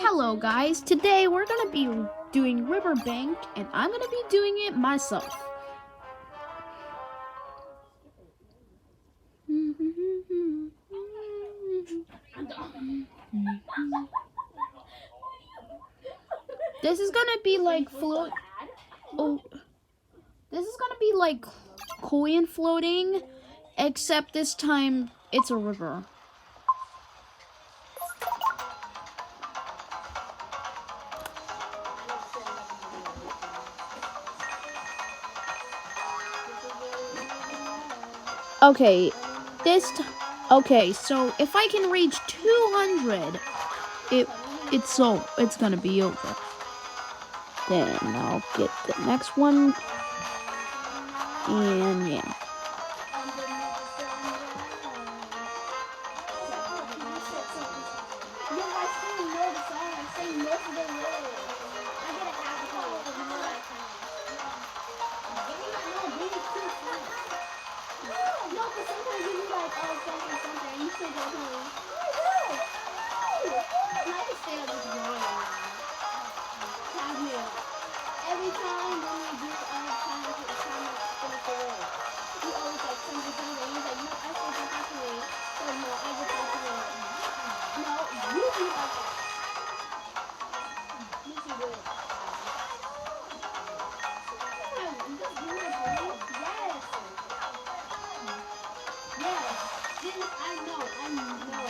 Hello guys, today we're gonna be doing Riverbank and I'm gonna be doing it myself. This is gonna be like this is gonna be like coin floating, except this time it's a river. Okay, so if I can reach 200, it's gonna be over. Then I'll get the next one, and yeah. Every time when we do time to finish the road, he always like sends us something. He's like, no, I said you have to wait. So no, I just have to wait. No, you do like that. You should do it. Yeah, you just do it, please. Yes. Yes. This I know. No.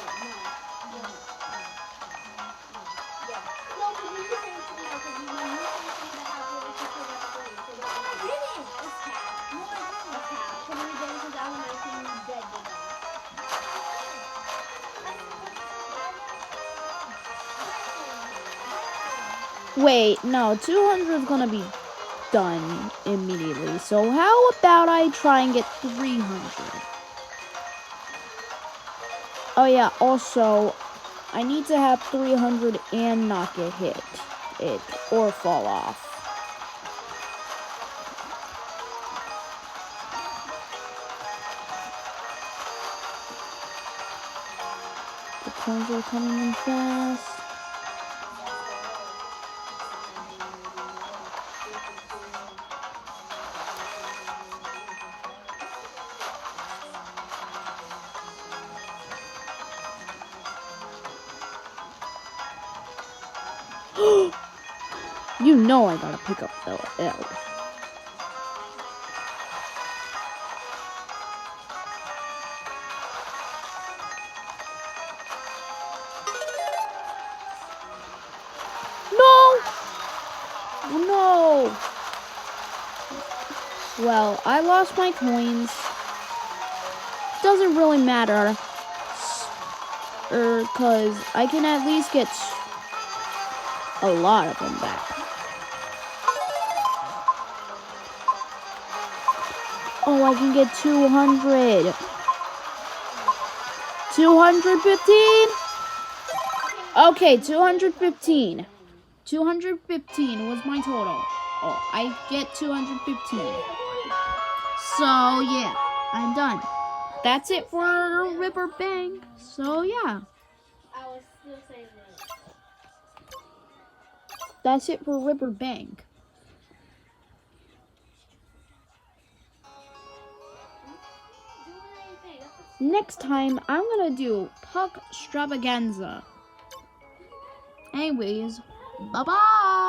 Yeah. No, because you can say it to me because you know you can see the halfway that you still got to wait. So really? It's cat. No, I don't. It's cat. Because when we get into the element, he's dead. Wait, no, 200 is gonna be done immediately. So how about I try and get 300? Oh yeah, also, I need to have 300 and not get hit or fall off. The coins are coming in fast. You know I gotta pick up the L. No! No! Well, I lost my coins. Doesn't really matter. Cause I can at least get a lot of them back. Oh, I can get 200. 215? Okay, 215. 215 was my total. Oh, I get 215. So, yeah, I'm done. That's it for Riverbank. So, yeah. I was still saying that. That's it for Riverbank. Next time, I'm gonna do Puck Stravaganza. Anyways, bye-bye!